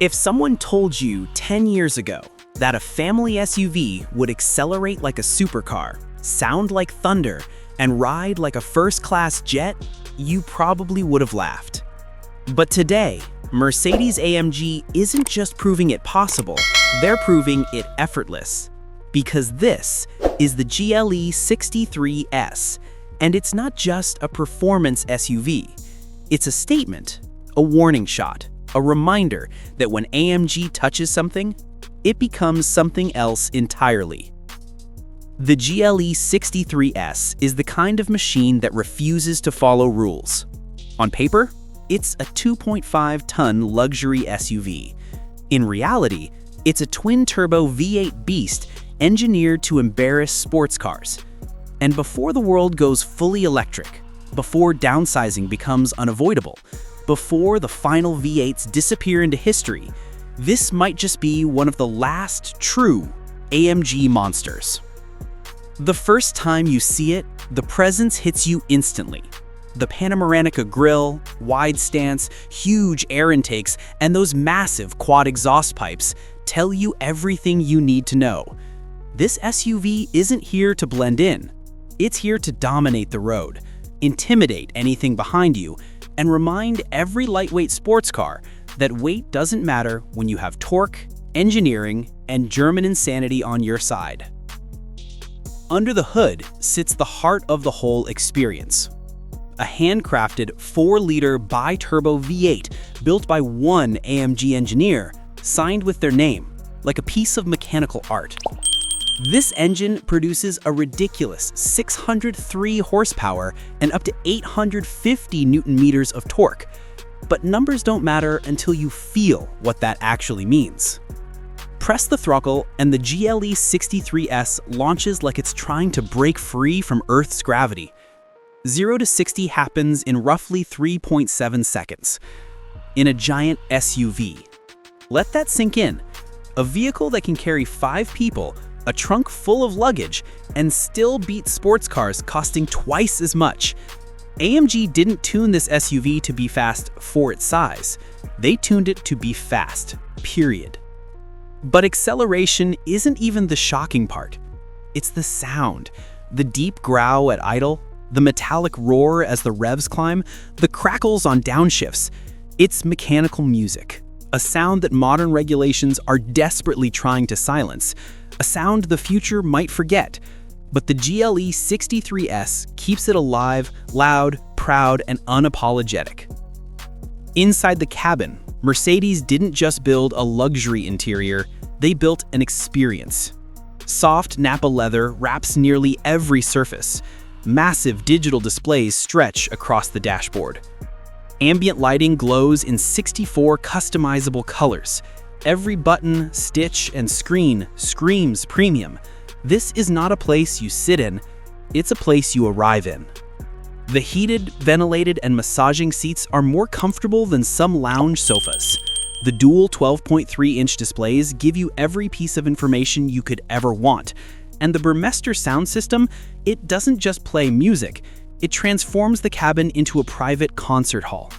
If someone told you 10 years ago that a family SUV would accelerate like a supercar, sound like thunder, and ride like a first-class jet, you probably would have laughed. But today, Mercedes-AMG isn't just proving it possible, they're proving it effortless. Because this is the GLE 63S, and it's not just a performance SUV. It's a statement, a warning shot, a reminder that when AMG touches something, it becomes something else entirely. The GLE 63S is the kind of machine that refuses to follow rules. On paper, it's a 2.5-ton luxury SUV. In reality, it's a twin-turbo V8 beast engineered to embarrass sports cars. And before the world goes fully electric, before downsizing becomes unavoidable, before the final V8s disappear into history, this might just be one of the last true AMG monsters. The first time you see it, the presence hits you instantly. The Panoramica grille, wide stance, huge air intakes, and those massive quad exhaust pipes tell you everything you need to know. This SUV isn't here to blend in. It's here to dominate the road, intimidate anything behind you, and remind every lightweight sports car that weight doesn't matter when you have torque, engineering, and German insanity on your side. Under the hood sits the heart of the whole experience. A handcrafted 4-liter bi-turbo V8 built by one AMG engineer, signed with their name, like a piece of mechanical art. This engine produces a ridiculous 603 horsepower and up to 850 Newton-meters of torque. But numbers don't matter until you feel what that actually means. Press the throttle and the GLE 63S launches like it's trying to break free from Earth's gravity. 0 to 60 happens in roughly 3.7 seconds. In a giant SUV. Let that sink in. A vehicle that can carry 5 people, a trunk full of luggage, and still beat sports cars costing twice as much. AMG didn't tune this SUV to be fast for its size. They tuned it to be fast, period. But acceleration isn't even the shocking part. It's the sound. The deep growl at idle, the metallic roar as the revs climb, the crackles on downshifts. It's mechanical music, a sound that modern regulations are desperately trying to silence. A sound the future might forget, but the GLE 63S keeps it alive, loud, proud, and unapologetic. Inside the cabin, Mercedes didn't just build a luxury interior, they built an experience. Soft Nappa leather wraps nearly every surface. Massive digital displays stretch across the dashboard. Ambient lighting glows in 64 customizable colors. Every button, stitch, and screen screams premium. This is not a place you sit in, it's a place you arrive in. The heated, ventilated, and massaging seats are more comfortable than some lounge sofas. The dual 12.3-inch displays give you every piece of information you could ever want. And the Burmester sound system, it doesn't just play music, it transforms the cabin into a private concert hall.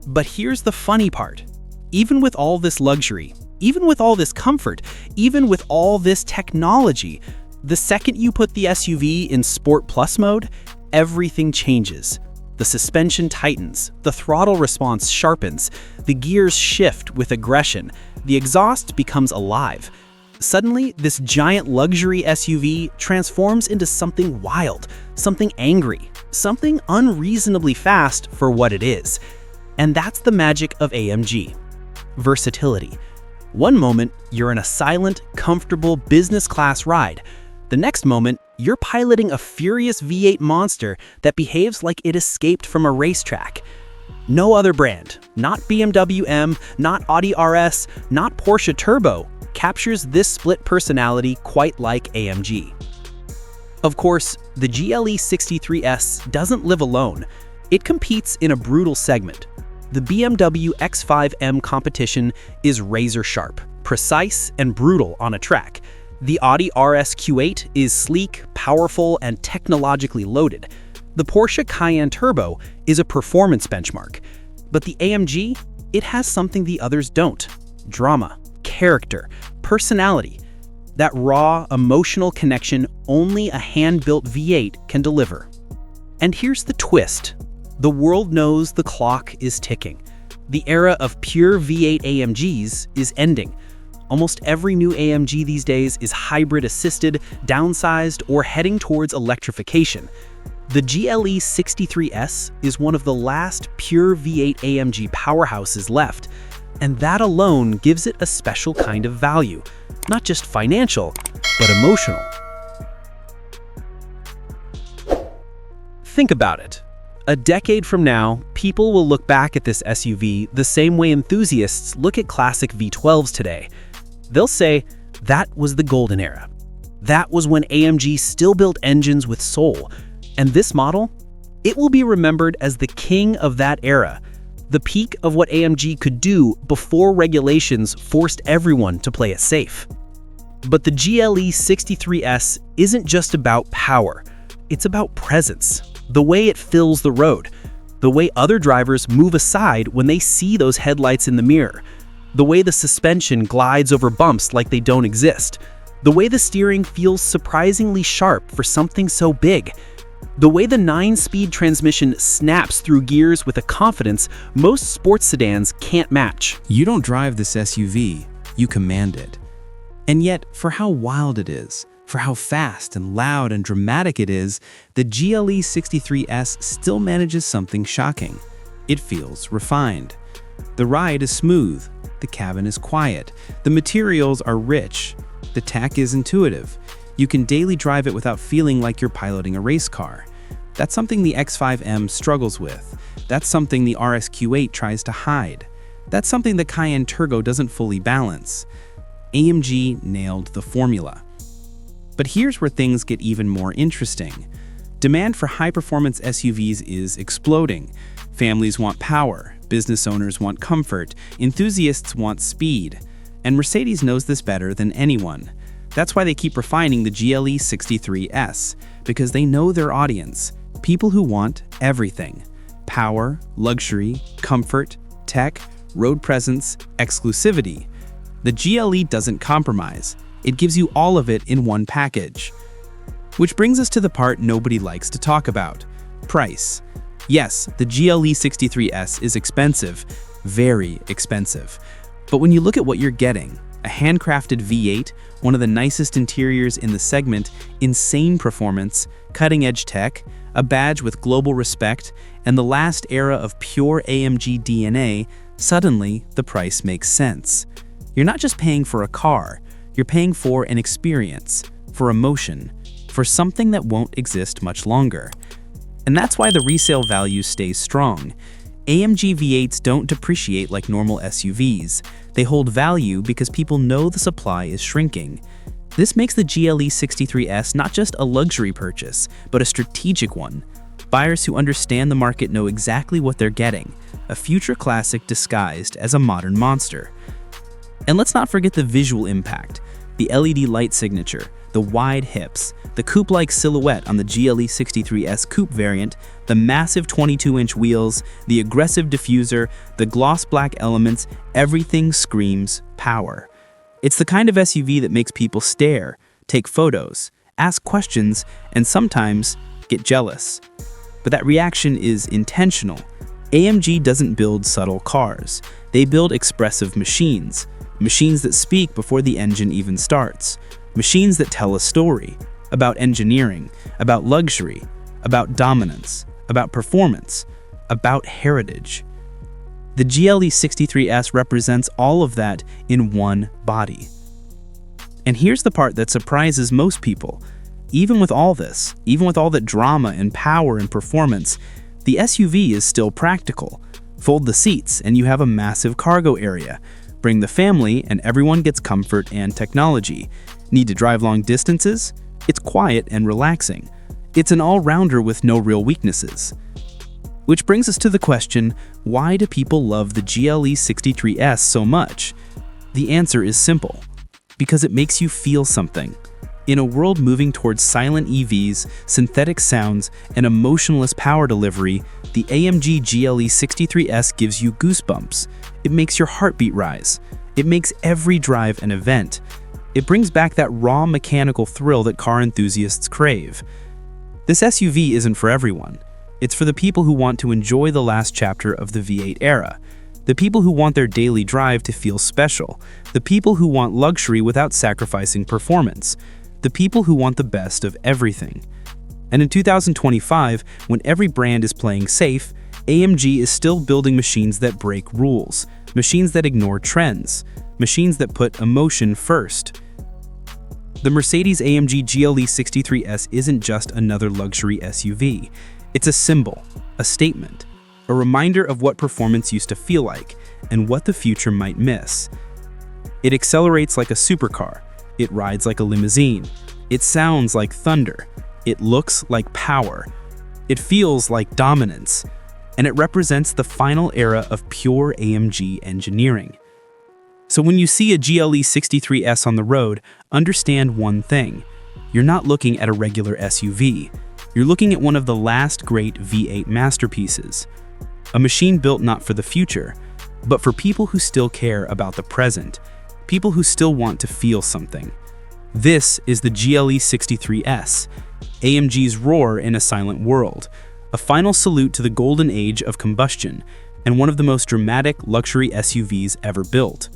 But here's the funny part. Even with all this luxury, even with all this comfort, even with all this technology, the second you put the SUV in Sport Plus mode, everything changes. The suspension tightens, the throttle response sharpens, the gears shift with aggression, the exhaust becomes alive. Suddenly, this giant luxury SUV transforms into something wild, something angry, something unreasonably fast for what it is. And that's the magic of AMG. Versatility. One moment, you're in a silent, comfortable business-class ride. The next moment, you're piloting a furious V8 monster that behaves like it escaped from a racetrack. No other brand, not BMW M, not Audi RS, not Porsche Turbo, captures this split personality quite like AMG. Of course, the GLE 63S doesn't live alone. It competes in a brutal segment. The BMW X5M competition is razor-sharp, precise, and brutal on a track. The Audi RS Q8 is sleek, powerful, and technologically loaded. The Porsche Cayenne Turbo is a performance benchmark. But the AMG, it has something the others don't: drama, character, personality. That raw, emotional connection only a hand-built V8 can deliver. And here's the twist. The world knows the clock is ticking. The era of pure V8 AMGs is ending. Almost every new AMG these days is hybrid-assisted, downsized, or heading towards electrification. The GLE 63S is one of the last pure V8 AMG powerhouses left, and that alone gives it a special kind of value, not just financial, but emotional. Think about it. A decade from now, people will look back at this SUV the same way enthusiasts look at classic V12s today. They'll say, that was the golden era. That was when AMG still built engines with soul. And this model, it will be remembered as the king of that era, the peak of what AMG could do before regulations forced everyone to play it safe. But the GLE 63S isn't just about power, it's about presence, the way it fills the road, the way other drivers move aside when they see those headlights in the mirror, the way the suspension glides over bumps like they don't exist, the way the steering feels surprisingly sharp for something so big, the way the 9-speed transmission snaps through gears with a confidence most sports sedans can't match. You don't drive this SUV, you command it. And yet, for how wild it is, for how fast and loud and dramatic it is, the GLE 63S still manages something shocking. It feels refined. The ride is smooth, the cabin is quiet, the materials are rich, the tech is intuitive. You can daily drive it without feeling like you're piloting a race car. That's something the X5M struggles with. That's something the RSQ8 tries to hide. That's something the Cayenne Turbo doesn't fully balance. AMG nailed the formula. But here's where things get even more interesting. Demand for high-performance SUVs is exploding. Families want power, business owners want comfort, enthusiasts want speed. And Mercedes knows this better than anyone. That's why they keep refining the GLE 63S, because they know their audience, people who want everything. Power, luxury, comfort, tech, road presence, exclusivity. The GLE doesn't compromise. It gives you all of it in one package. Which brings us to the part nobody likes to talk about: price. Yes, the GLE 63S is expensive, very expensive. But when you look at what you're getting, a handcrafted V8, one of the nicest interiors in the segment, insane performance, cutting-edge tech, a badge with global respect, and the last era of pure AMG DNA, suddenly the price makes sense. You're not just paying for a car, you're paying for an experience, for emotion, for something that won't exist much longer. And that's why the resale value stays strong. AMG V8s don't depreciate like normal SUVs. They hold value because people know the supply is shrinking. This makes the GLE 63S not just a luxury purchase, but a strategic one. Buyers who understand the market know exactly what they're getting, a future classic disguised as a modern monster. And let's not forget the visual impact. The LED light signature, the wide hips, the coupe-like silhouette on the GLE 63S coupe variant, the massive 22-inch wheels, the aggressive diffuser, the gloss black elements, everything screams power. It's the kind of SUV that makes people stare, take photos, ask questions, and sometimes get jealous. But that reaction is intentional. AMG doesn't build subtle cars. They build expressive machines. Machines that speak before the engine even starts. Machines that tell a story about engineering, about luxury, about dominance, about performance, about heritage. The GLE 63S represents all of that in one body. And here's the part that surprises most people. Even with all this, even with all that drama and power and performance, the SUV is still practical. Fold the seats and you have a massive cargo area. Bring the family and everyone gets comfort and technology. Need to drive long distances? It's quiet and relaxing. It's an all-rounder with no real weaknesses. Which brings us to the question, why do people love the GLE 63S so much? The answer is simple. Because it makes you feel something. In a world moving towards silent EVs, synthetic sounds, and emotionless power delivery, the AMG GLE 63S gives you goosebumps. It makes your heartbeat rise. It makes every drive an event. It brings back that raw mechanical thrill that car enthusiasts crave. This SUV isn't for everyone. It's for the people who want to enjoy the last chapter of the V8 era, the people who want their daily drive to feel special, the people who want luxury without sacrificing performance, the people who want the best of everything. And in 2025, when every brand is playing safe, AMG is still building machines that break rules, machines that ignore trends, machines that put emotion first. The Mercedes-AMG GLE 63S isn't just another luxury SUV. It's a symbol, a statement, a reminder of what performance used to feel like and what the future might miss. It accelerates like a supercar. It rides like a limousine. It sounds like thunder. It looks like power. It feels like dominance. And it represents the final era of pure AMG engineering. So when you see a GLE 63S on the road, understand one thing. You're not looking at a regular SUV. You're looking at one of the last great V8 masterpieces. A machine built not for the future, but for people who still care about the present, people who still want to feel something. This is the GLE 63S, AMG's roar in a silent world, a final salute to the golden age of combustion, and one of the most dramatic luxury SUVs ever built.